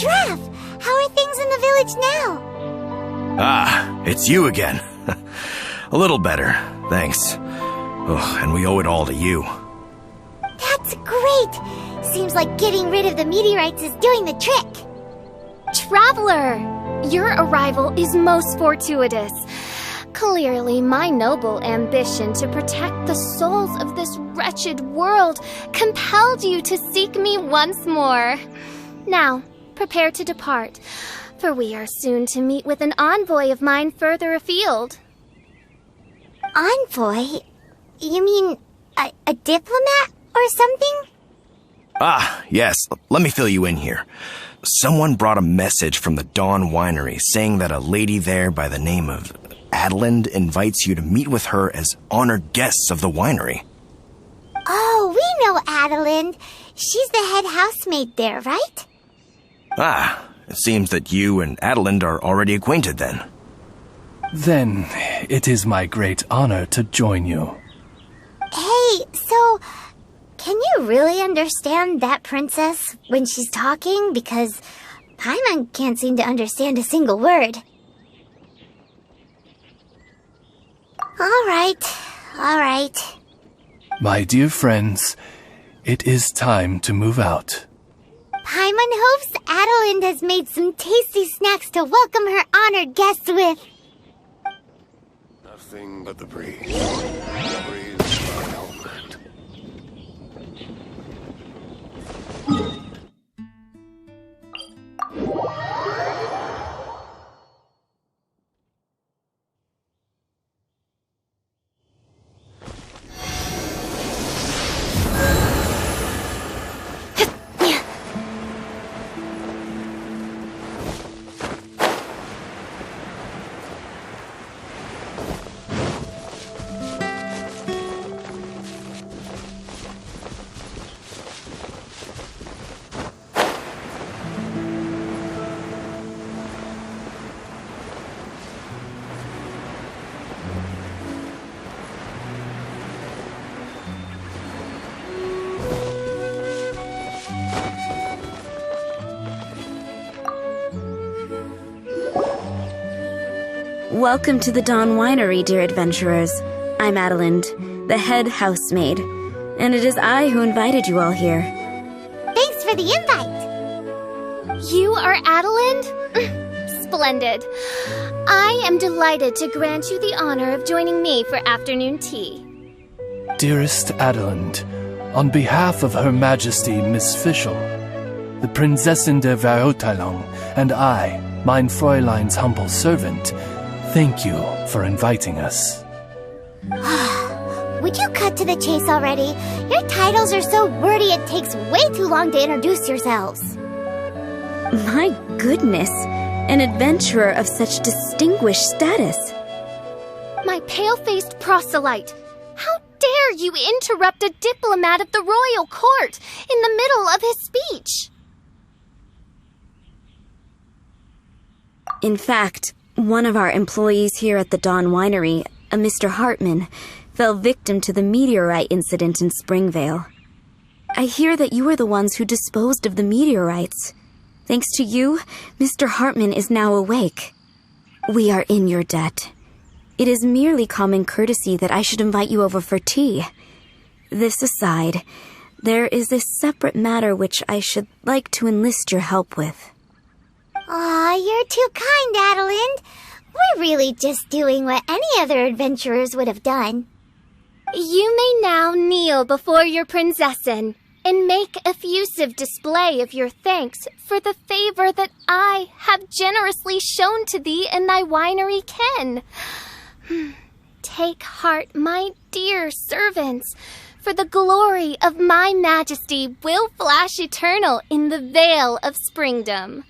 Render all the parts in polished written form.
Giraffe! How are things in the village now? Ah, it's you again. A little better, thanks. Oh, and we owe it all to you. That's great! Seems like getting rid of the meteorites is doing the trick. Traveler! Your arrival is most fortuitous. Clearly, my noble ambition to protect the souls of this wretched world compelled you to seek me once more. Now, prepare to depart, for we are soon to meet with an envoy of mine further afield. Envoy? You mean a diplomat or something? Ah, yes. Let me fill you in here. Someone brought a message from the Dawn Winery saying that a lady there by the name of Adeline invites you to meet with her as honored guests of the winery. Oh, we know Adeline. She's the head housemaid there, right? Ah, it seems that you and Adeline are already acquainted then. Then it is my great honor to join you. Hey, so can you really understand that princess when she's talking? Because Paimon can't seem to understand a single word. All right. My dear friends, it is time to move out. Paimon hopes Adeline has made some tasty snacks to welcome her honored guests with. Nothing but the breeze. The breeze is my element. Welcome to the Dawn Winery, dear adventurers. I'm Adeline, the head housemaid, and it is I who invited you all here. Thanks for the invite. You are Adeline? Splendid. I am delighted to grant you the honor of joining me for afternoon tea. Dearest Adeline, on behalf of Her Majesty Miss Fischl, the Prinzessin der Verurteilung, and I, mein Fräulein's humble servant, thank you for inviting us. Would you cut to the chase already? Your titles are so wordy it takes way too long to introduce yourselves. My goodness, an adventurer of such distinguished status. My pale-faced proselyte. How dare you interrupt a diplomat of the royal court in the middle of his speech? In fact, one of our employees here at the Dawn Winery, a Mr. Hartman, fell victim to the meteorite incident in Springvale. I hear that you were the ones who disposed of the meteorites. Thanks to you, Mr. Hartman is now awake. We are in your debt. It is merely common courtesy that I should invite you over for tea. This aside, there is a separate matter which I should like to enlist your help with. Aw, you're too kind, Adeline. We're really just doing what any other adventurers would have done. You may now kneel before your Prinzessin and make effusive display of your thanks for the favor that I have generously shown to thee and thy winery ken. Take heart, my dear servants, for the glory of my majesty will flash eternal in the vale of springdom.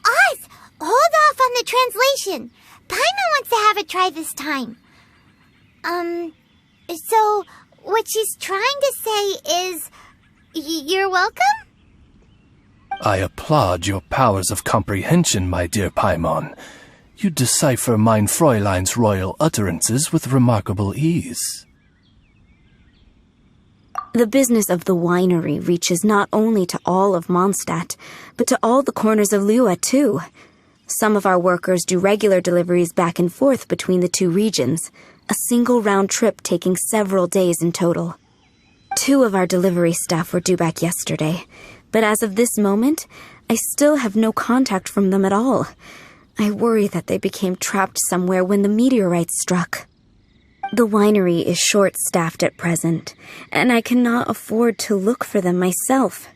Oz, hold off on the translation. Paimon wants to have a try this time. So what she's trying to say is, you're welcome? I applaud your powers of comprehension, my dear Paimon. You decipher mein Fräulein's royal utterances with remarkable ease. The business of the winery reaches not only to all of Mondstadt, but to all the corners of Lua, too. Some of our workers do regular deliveries back and forth between the two regions, a single round trip taking several days in total. 2 of our delivery staff were due back yesterday, but as of this moment, I still have no contact from them at all. I worry that they became trapped somewhere when the meteorite struck. The winery is short-staffed at present, and I cannot afford to look for them myself.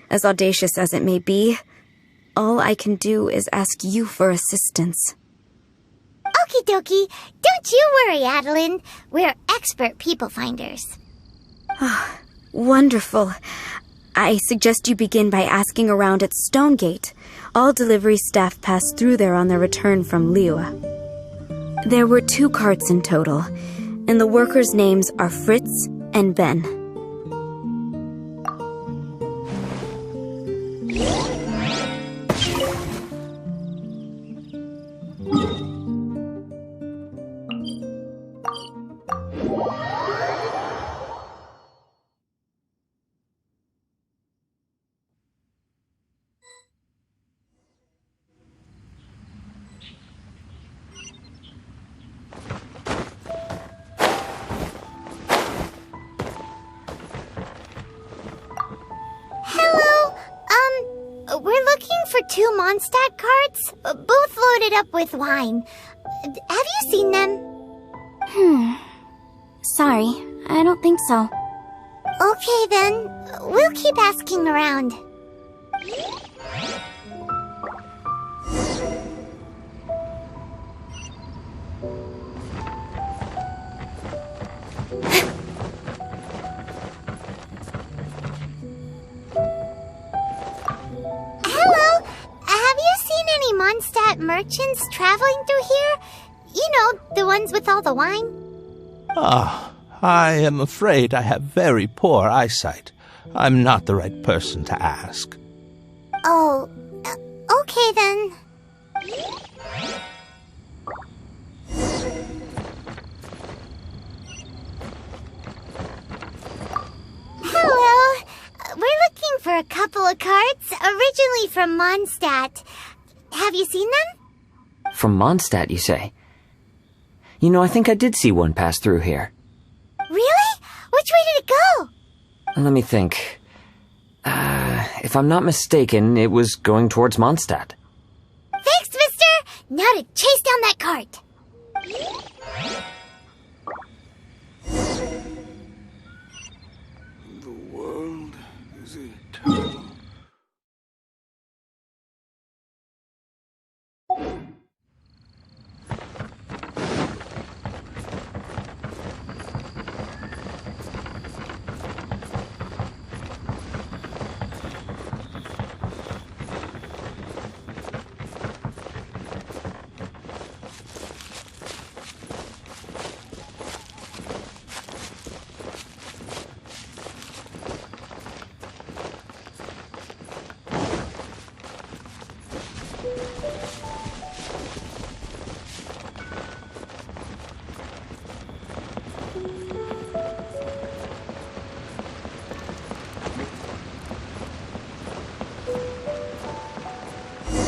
As audacious as it may be, all I can do is ask you for assistance. Okie dokie. Don't you worry, Adeline. We're expert people finders. Wonderful. I suggest you begin by asking around at Stonegate. All delivery staff pass through there on their return from Lua. There were 2 carts in total, and the workers' names are Fritz and Ben. We're looking for 2 Mondstadt carts, both loaded up with wine. Have you seen them? Sorry, I don't think so. Okay then, we'll keep asking around. Hello, have you seen any Mondstadt merchants traveling through here? You know, the ones with all the wine? I am afraid I have very poor eyesight. I'm not the right person to ask. Oh, okay then. Hello. We're looking for a couple of carts, originally from Mondstadt. Have you seen them? From Mondstadt, you say? You know, I think I did see one pass through here. Really? Which way did it go? Let me think. If I'm not mistaken, it was going towards Mondstadt. Thanks, mister! Now to chase down that cart. The world is eternal.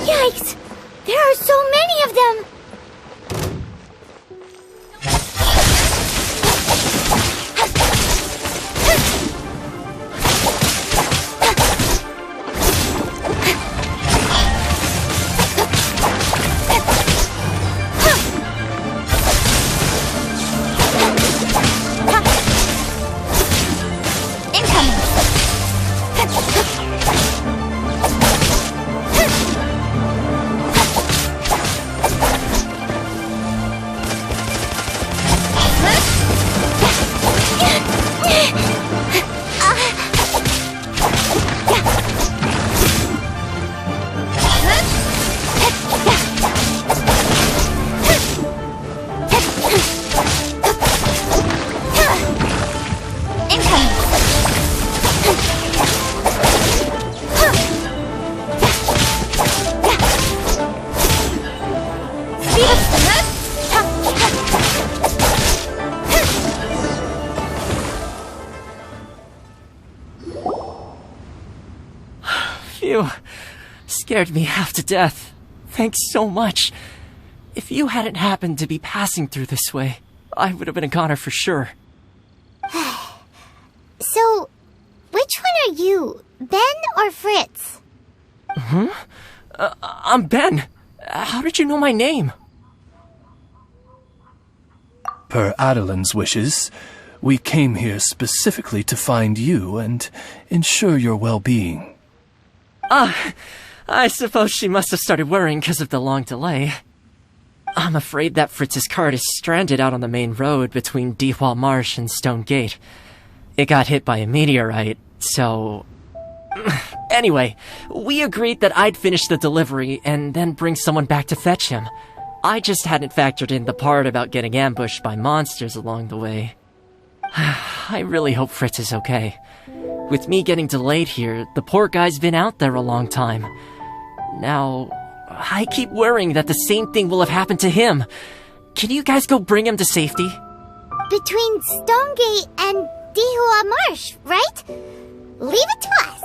Yikes! There are so many of them! Phew. Scared me half to death. Thanks so much. If you hadn't happened to be passing through this way, I would have been a goner for sure. So, which one are you, Ben or Fritz? I'm Ben. How did you know my name? Per Adeline's wishes, we came here specifically to find you and ensure your well-being. I suppose she must have started worrying because of the long delay. I'm afraid that Fritz's cart is stranded out on the main road between Dihua Marsh and Stone Gate. It got hit by a meteorite, so... Anyway, we agreed that I'd finish the delivery and then bring someone back to fetch him. I just hadn't factored in the part about getting ambushed by monsters along the way. I really hope Fritz is okay. With me getting delayed here, the poor guy's been out there a long time. Now, I keep worrying that the same thing will have happened to him. Can you guys go bring him to safety? Between Stonegate and Dihua Marsh, right? Leave it to us.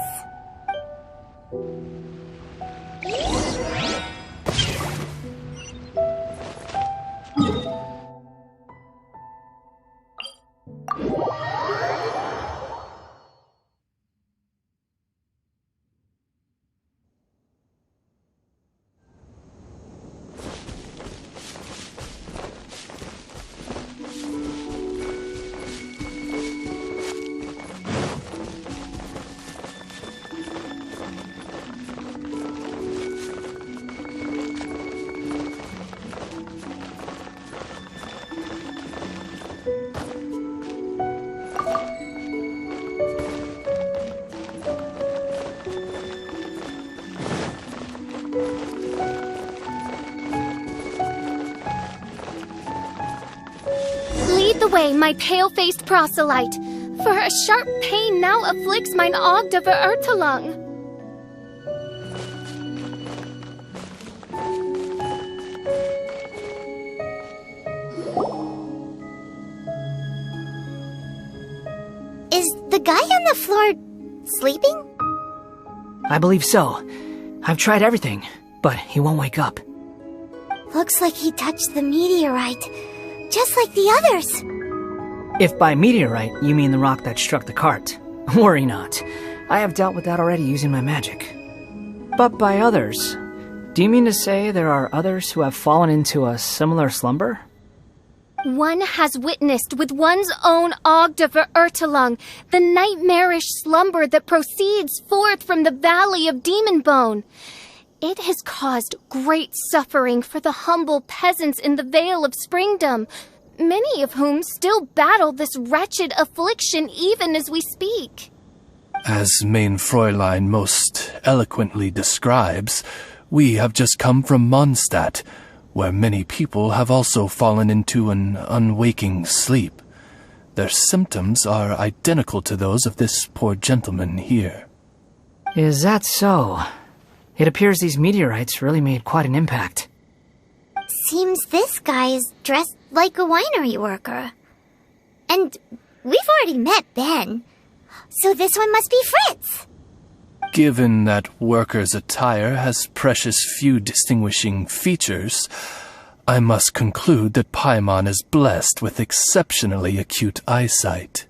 Lead the way, my pale-faced proselyte, for a sharp pain now afflicts mine Ogde of Ertelung. Is the guy on the floor sleeping? I believe so. I've tried everything, but he won't wake up. Looks like he touched the meteorite, just like the others. If by meteorite you mean the rock that struck the cart, worry not. I have dealt with that already using my magic. But by others, do you mean to say there are others who have fallen into a similar slumber? One has witnessed with one's own Ogde of Ertelung the nightmarish slumber that proceeds forth from the Valley of Demon Bone. It has caused great suffering for the humble peasants in the Vale of Springdom, many of whom still battle this wretched affliction even as we speak. As Main Fräulein most eloquently describes, we have just come from Mondstadt, where many people have also fallen into an unwaking sleep. Their symptoms are identical to those of this poor gentleman here. Is that so? It appears these meteorites really made quite an impact. Seems this guy is dressed like a winery worker. And we've already met Ben, so this one must be Fritz. Given that worker's attire has precious few distinguishing features, I must conclude that Paimon is blessed with exceptionally acute eyesight.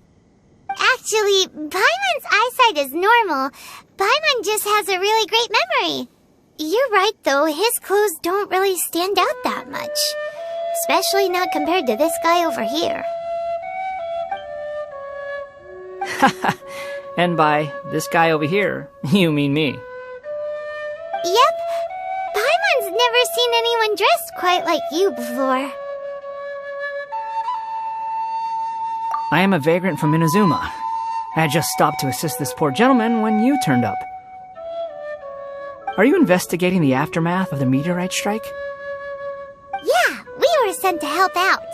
Actually, Paimon's eyesight is normal. Paimon just has a really great memory. You're right, though. His clothes don't really stand out that much. Especially not compared to this guy over here. And by this guy over here, you mean me. Yep. Paimon's never seen anyone dressed quite like you before. I am a vagrant from Inazuma. I had just stopped to assist this poor gentleman when you turned up. Are you investigating the aftermath of the meteorite strike? Yeah, we were sent to help out.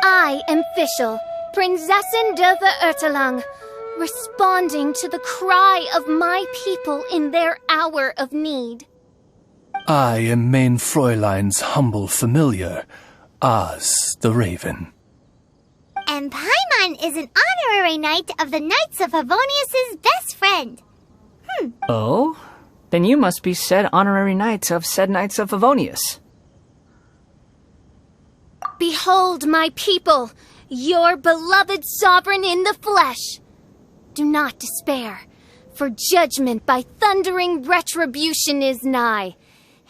I am Fischl, Prinzessin de Ertelung, responding to the cry of my people in their hour of need. I am Main Fräulein's humble familiar, Oz the Raven. And Paimon is an honorary knight of the Knights of Favonius' best friend. Oh? Then you must be said honorary knight of said Knights of Favonius. Behold, my people, your beloved sovereign in the flesh. Do not despair, for judgment by thundering retribution is nigh,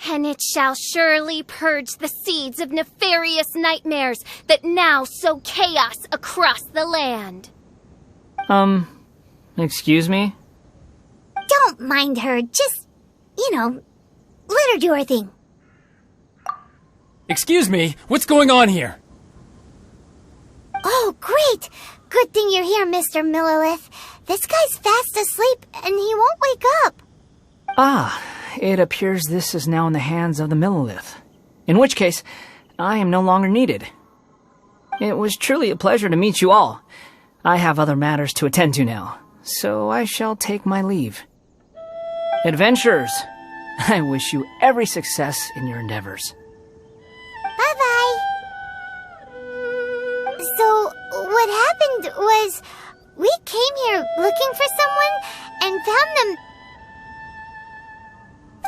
and it shall surely purge the seeds of nefarious nightmares that now sow chaos across the land. Excuse me? Don't mind her, just, let her do her thing. Excuse me, what's going on here? Oh, great! Good thing you're here, Mr. Millilith. This guy's fast asleep, and he won't wake up. Ah, it appears this is now in the hands of the Millilith. In which case, I am no longer needed. It was truly a pleasure to meet you all. I have other matters to attend to now, so I shall take my leave. Adventurers, I wish you every success in your endeavors. Bye-bye. So, what happened was, we came here looking for someone and found them.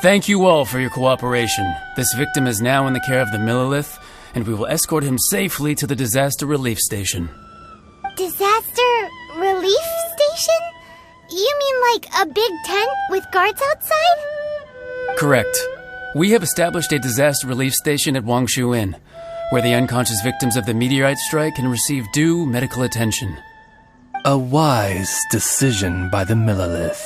Thank you all for your cooperation. This victim is now in the care of the Millilith, and we will escort him safely to the disaster relief station. Disaster relief station? You mean like a big tent with guards outside? Correct. We have established a disaster relief station at Wangshu Inn, where the unconscious victims of the meteorite strike can receive due medical attention. A wise decision by the Millilith.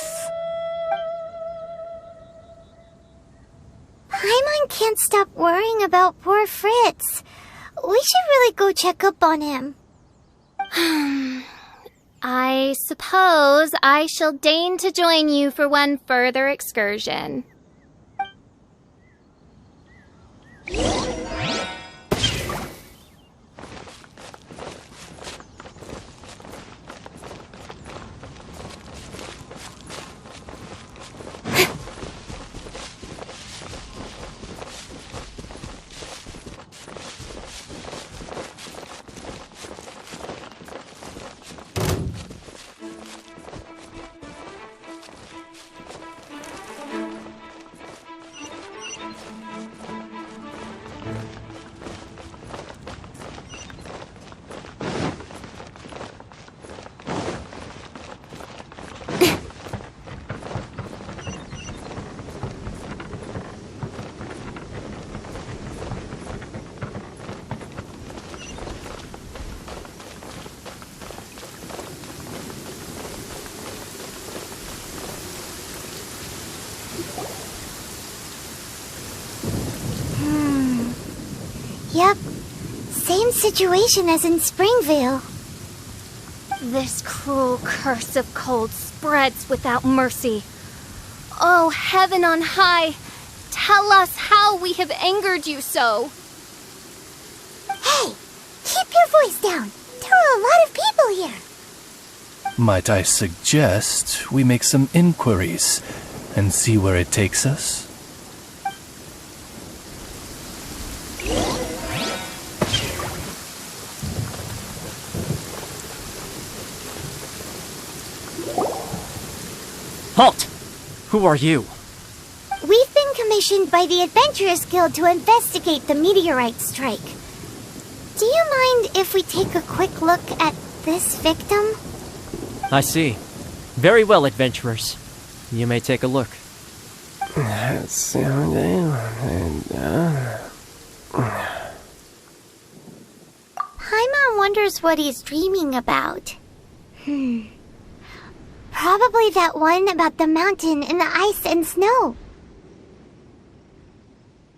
Paimon can't stop worrying about poor Fritz. We should really go check up on him. I suppose I shall deign to join you for one further excursion. Yep, same situation as in Springvale. This cruel curse of cold spreads without mercy. Oh, heaven on high, tell us how we have angered you so. Hey, keep your voice down. There are a lot of people here. Might I suggest we make some inquiries and see where it takes us? Halt! Who are you? We've been commissioned by the Adventurers Guild to investigate the meteorite strike. Do you mind if we take a quick look at this victim? I see. Very well, adventurers. You may take a look. Paimon wonders what he's dreaming about. Probably that one about the mountain and the ice and snow.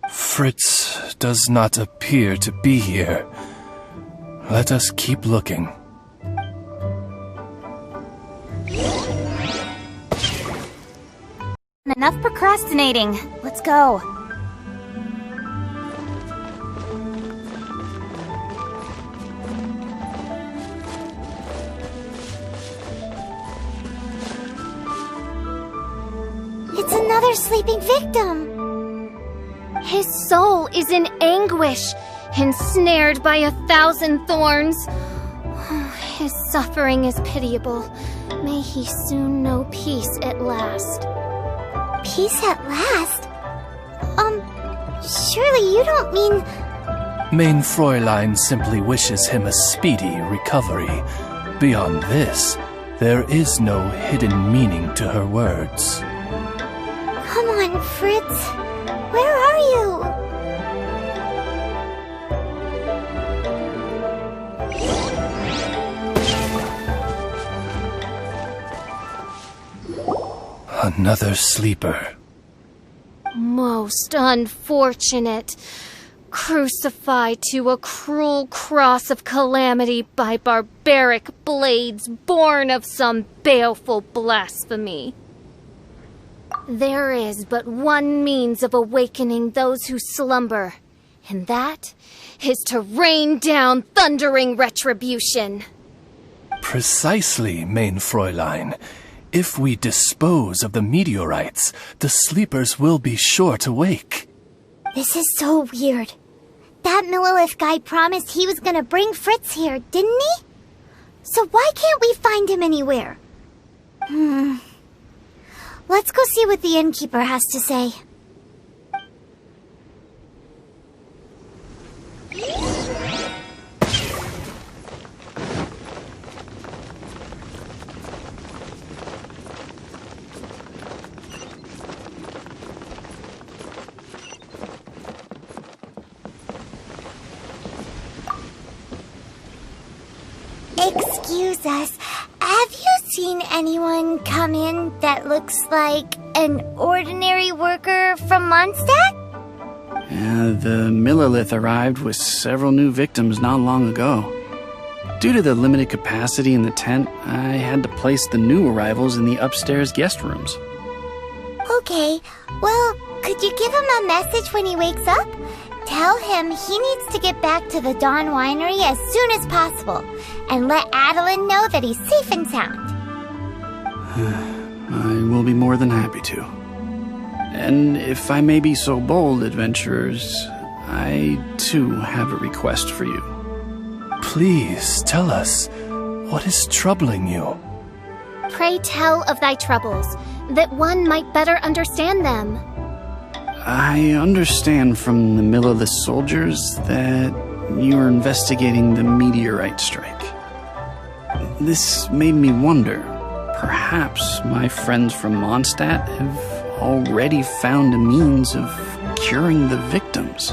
Fritz does not appear to be here. Let us keep looking. Enough procrastinating. Let's go. It's another sleeping victim. His soul is in anguish, ensnared by 1,000 thorns. His suffering is pitiable. May he soon know peace at last. Peace at last? Surely you don't mean... Main Fräulein simply wishes him a speedy recovery. Beyond this, there is no hidden meaning to her words. Come on, Fritz. Where are you? Another sleeper. Most unfortunate. Crucified to a cruel cross of calamity by barbaric blades born of some baleful blasphemy. There is but one means of awakening those who slumber, and that is to rain down thundering retribution. Precisely, Main Fräulein. If we dispose of the meteorites, the sleepers will be sure to wake. This is so weird. That Millilith guy promised he was gonna bring Fritz here, didn't he? So why can't we find him anywhere? Let's go see what the innkeeper has to say. Excuse us, have you seen anyone come in that looks like an ordinary worker from Mondstadt? The Millilith arrived with several new victims not long ago. Due to the limited capacity in the tent, I had to place the new arrivals in the upstairs guest rooms. Okay, well, could you give him a message when he wakes up? Tell him he needs to get back to the Dawn Winery as soon as possible, and let Adeline know that he's safe and sound. I will be more than happy to. And if I may be so bold, adventurers, I too have a request for you. Please tell us, what is troubling you? Pray tell of thy troubles, that one might better understand them. I understand from the Millilith soldiers that you are investigating the meteorite strike. This made me wonder, perhaps my friends from Mondstadt have already found a means of curing the victims.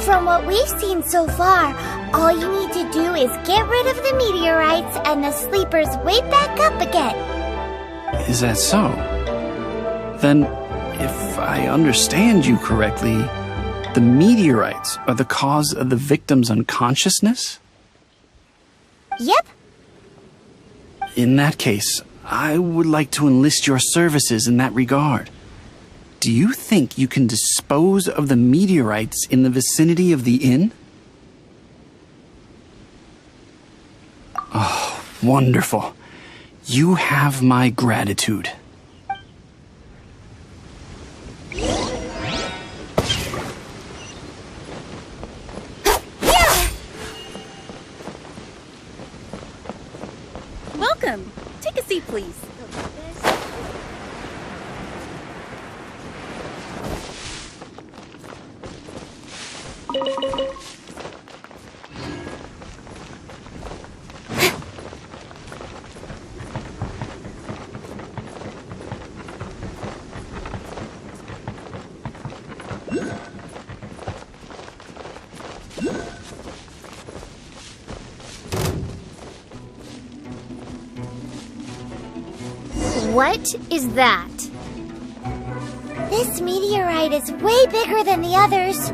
From what we've seen so far, all you need to do is get rid of the meteorites and the sleepers wake back up again. Is that so? Then, if I understand you correctly, the meteorites are the cause of the victim's unconsciousness? Yep. In that case, I would like to enlist your services in that regard. Do you think you can dispose of the meteorites in the vicinity of the inn? Oh, wonderful. You have my gratitude. Welcome. Take a seat, please. What is that? This meteorite is way bigger than the others.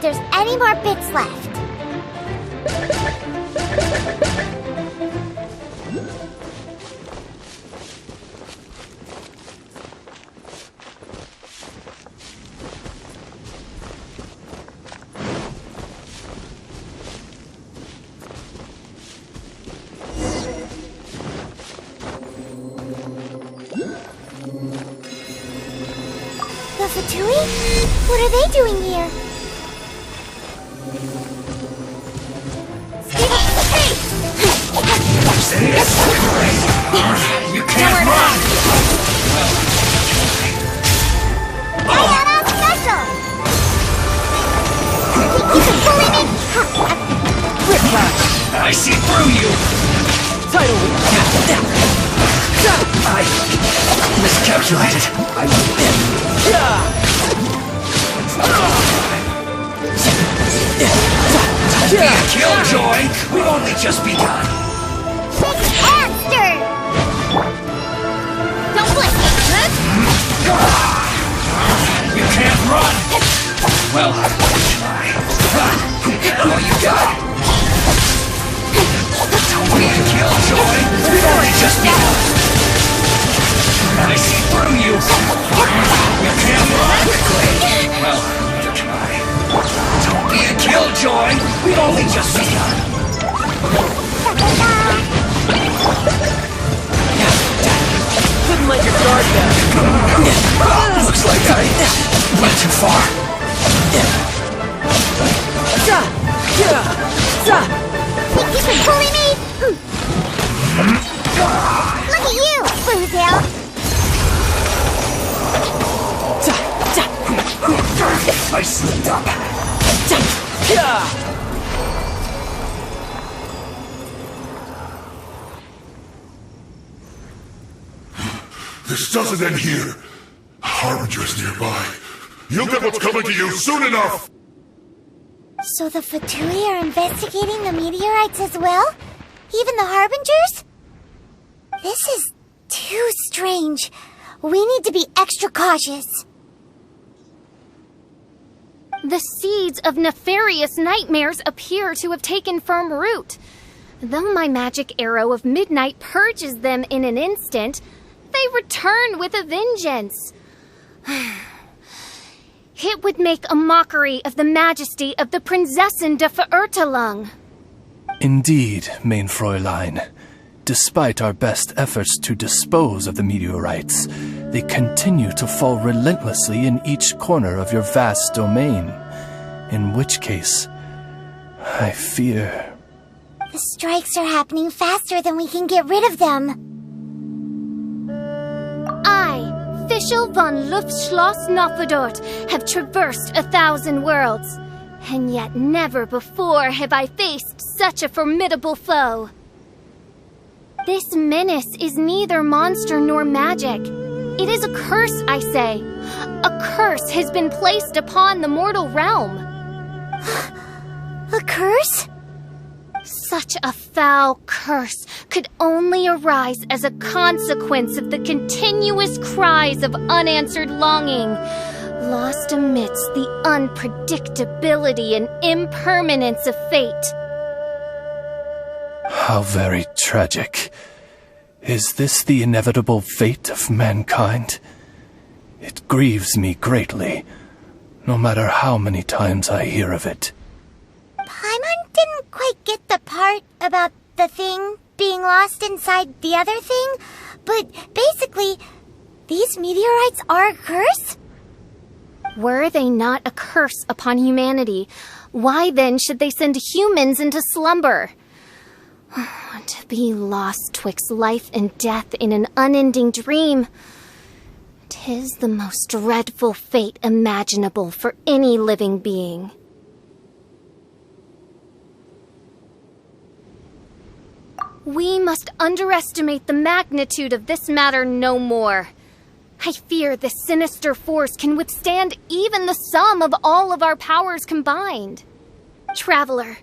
there's any more bits left. The Fatui? What are they doing here? You can't run! Diana Special! Keep it pulling in! Whiplash! I see through you! Tidal I miscalculated. Don't be a killjoy! We've only just begun! Monster! Don't blink! You can't run! Well, try. All you got! Don't be a killjoy! We've only just begun! I see through you! You can't run quickly! Well, try. Don't be a killjoy! We've only just begun! Couldn't let your guard down. Looks like I went too far. You can bully me! Look at you, Boozle! I slipped up. This doesn't end here. Harbinger's nearby. You'll get what's coming to you soon enough! So the Fatui are investigating the meteorites as well? Even the Harbingers? This is too strange. We need to be extra cautious. The seeds of nefarious nightmares appear to have taken firm root. Though my magic arrow of midnight purges them in an instant, they return with a vengeance. It would make a mockery of the majesty of the Prinzessin de Verurtelung. Indeed, mein Fräulein. Despite our best efforts to dispose of the meteorites, they continue to fall relentlessly in each corner of your vast domain. In which case, I fear... The strikes are happening faster than we can get rid of them. I, Fischl von Luftschloss Nofedort, have traversed 1,000 worlds, and yet never before have I faced such a formidable foe. This menace is neither monster nor magic. It is a curse, I say. A curse has been placed upon the mortal realm. A curse? Such a foul curse could only arise as a consequence of the continuous cries of unanswered longing, lost amidst the unpredictability and impermanence of fate. How very tragic. Is this the inevitable fate of mankind? It grieves me greatly, no matter how many times I hear of it. Paimon didn't quite get the part about the thing being lost inside the other thing, but basically, these meteorites are a curse? Were they not a curse upon humanity, why then should they send humans into slumber? To be lost twixt life and death in an unending dream, 'tis the most dreadful fate imaginable for any living being. We must underestimate the magnitude of this matter no more. I fear this sinister force can withstand even the sum of all of our powers combined. Traveler,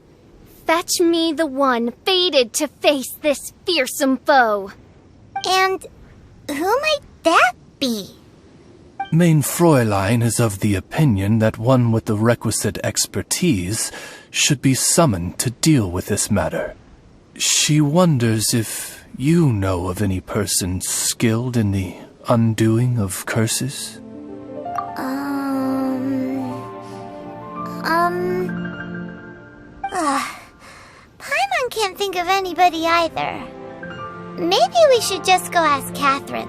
fetch me the one fated to face this fearsome foe. And who might that be? Main Fräulein is of the opinion that one with the requisite expertise should be summoned to deal with this matter. She wonders if you know of any person skilled in the undoing of curses? Paimon can't think of anybody either. Maybe we should just go ask Catherine.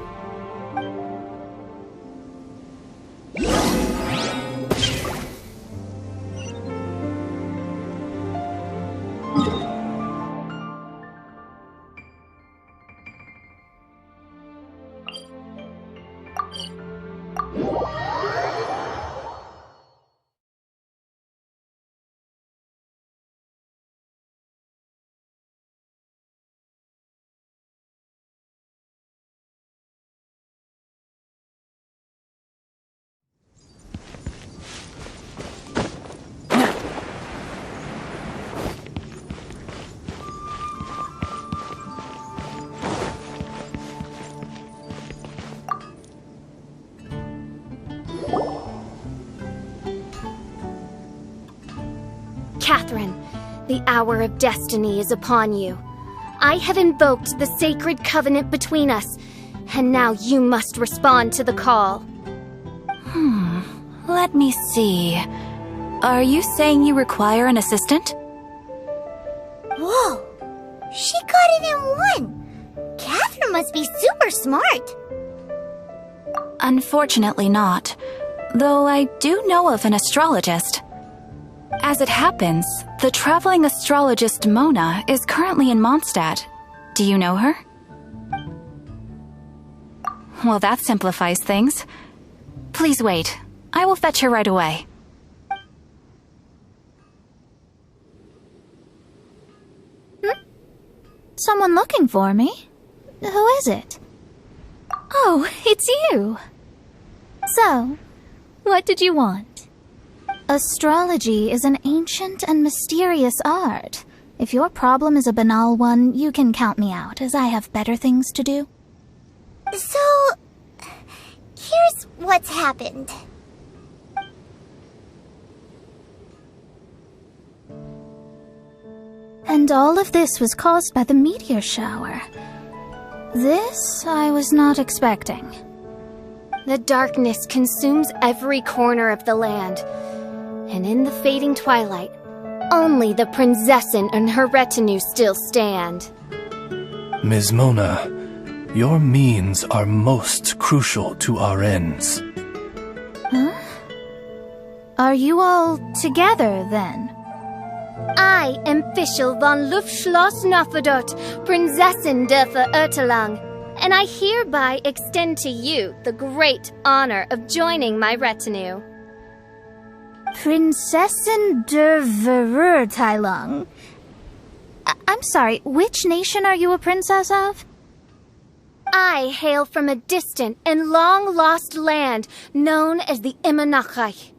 Catherine, the hour of destiny is upon you. I have invoked the sacred covenant between us, and now you must respond to the call. Let me see. Are you saying you require an assistant? Whoa! She got it in one! Catherine must be super smart! Unfortunately not, though I do know of an astrologist. As it happens, the traveling astrologist Mona is currently in Mondstadt. Do you know her? Well, that simplifies things. Please wait. I will fetch her right away. Someone looking for me? Who is it? Oh, it's you! So, what did you want? Astrology is an ancient and mysterious art. If your problem is a banal one, you can count me out, as I have better things to do. So, here's what's happened. And all of this was caused by the meteor shower. This I was not expecting. The darkness consumes every corner of the land, and in the fading twilight, only the Prinzessin and her retinue still stand. Ms. Mona, your means are most crucial to our ends. Huh? Are you all together, then? I am Fischl von Luftschloss Nofadot, Prinzessin der Verurteilung, and I hereby extend to you the great honor of joining my retinue. Prinzessin der Verurteilung. I'm sorry, which nation are you a princess of? I hail from a distant and long-lost land known as the Immernachtreich.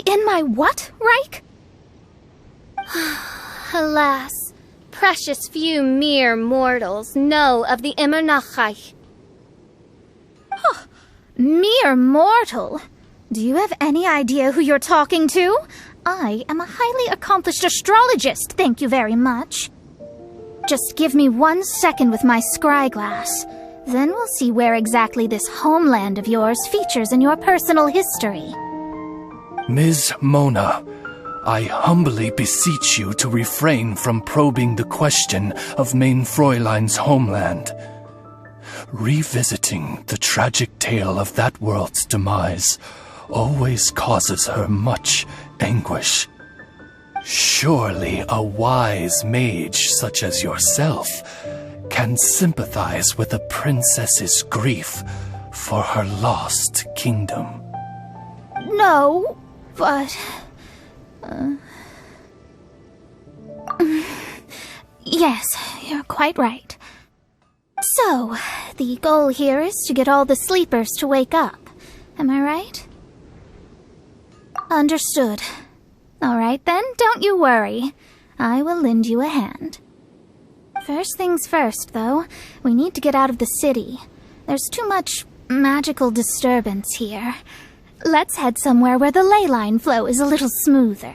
In my what, Reich? Alas, precious few mere mortals know of the Immernachtreich. Oh, mere mortal? Do you have any idea who you're talking to? I am a highly accomplished astrologist, thank you very much. Just give me 1 second with my scryglass. Then we'll see where exactly this homeland of yours features in your personal history. Ms. Mona, I humbly beseech you to refrain from probing the question of Main Fräulein's homeland. Revisiting the tragic tale of that world's demise always causes her much anguish. Surely a wise mage such as yourself can sympathize with a princess's grief for her lost kingdom. No, but... Yes, you're quite right. So, the goal here is to get all the sleepers to wake up. Am I right? Understood. All right then, don't you worry. I will lend you a hand. First things first, though, we need to get out of the city. There's too much magical disturbance here. Let's head somewhere where the ley line flow is a little smoother.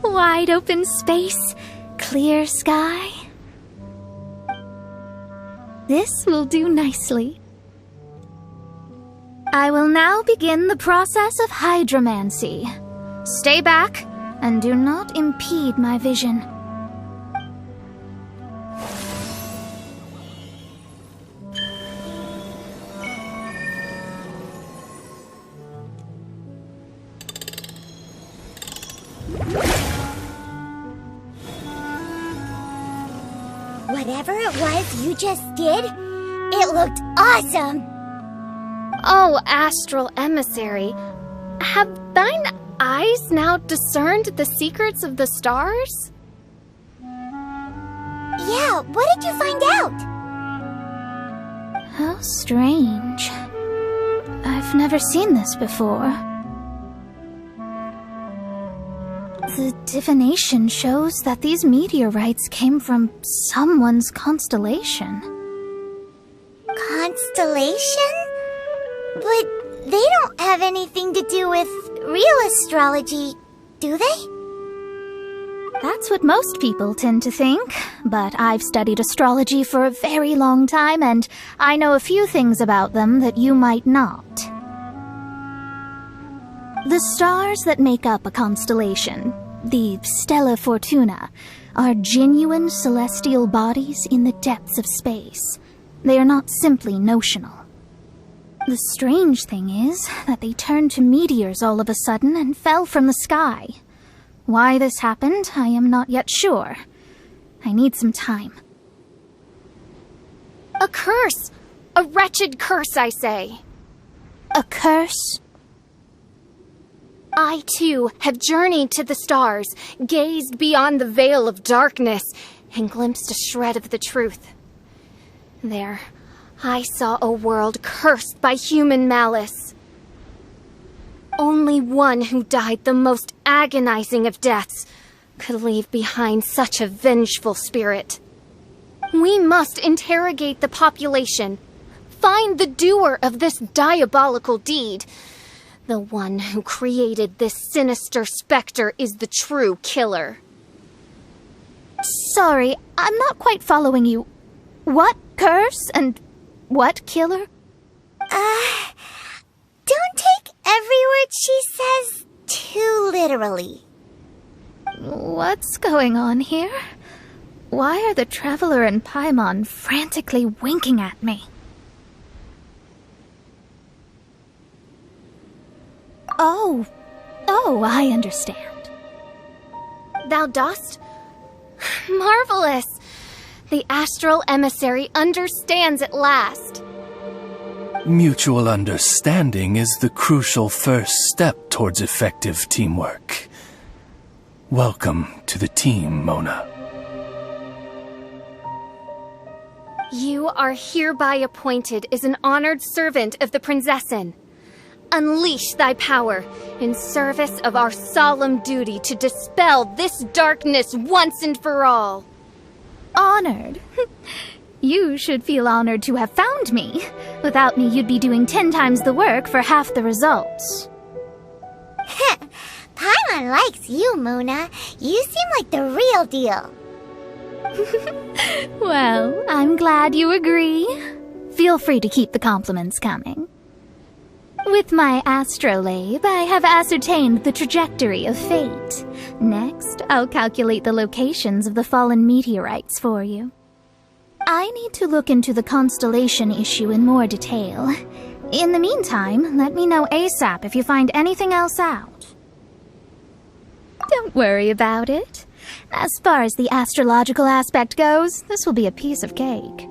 Wide open space, clear sky. This will do nicely. I will now begin the process of hydromancy. Stay back and do not impede my vision. Whatever it was you just did, it looked awesome! Oh, astral emissary, have thine eyes now discerned the secrets of the stars? Yeah, what did you find out? How strange. I've never seen this before. The divination shows that these meteorites came from someone's constellation. Constellation? But they don't have anything to do with real astrology, do they? That's what most people tend to think, but I've studied astrology for a very long time, and I know a few things about them that you might not. The stars that make up a constellation, the Stella Fortuna, are genuine celestial bodies in the depths of space. They are not simply notional. The strange thing is that they turned to meteors all of a sudden and fell from the sky. Why this happened, I am not yet sure. I need some time. A curse! A wretched curse, I say. A curse? I, too, have journeyed to the stars, gazed beyond the veil of darkness, and glimpsed a shred of the truth. There, I saw a world cursed by human malice. Only one who died the most agonizing of deaths could leave behind such a vengeful spirit. We must interrogate the population, find the doer of this diabolical deed. The one who created this sinister specter is the true killer. Sorry, I'm not quite following you. What curse and what killer? Don't take every word she says too literally. What's going on here? Why are the Traveler and Paimon frantically winking at me? Oh, I understand. Thou dost? Marvelous! The astral emissary understands at last. Mutual understanding is the crucial first step towards effective teamwork. Welcome to the team, Mona. You are hereby appointed as an honored servant of the Prinzessin. Unleash thy power in service of our solemn duty to dispel this darkness once and for all. Honored? You should feel honored to have found me. Without me, you'd be doing 10 times the work for half the results. Paimon likes you, Mona. You seem like the real deal. Well, I'm glad you agree. Feel free to keep the compliments coming. With my astrolabe, I have ascertained the trajectory of fate. Next, I'll calculate the locations of the fallen meteorites for you. I need to look into the constellation issue in more detail. In the meantime, let me know ASAP if you find anything else out. Don't worry about it. As far as the astrological aspect goes, this will be a piece of cake.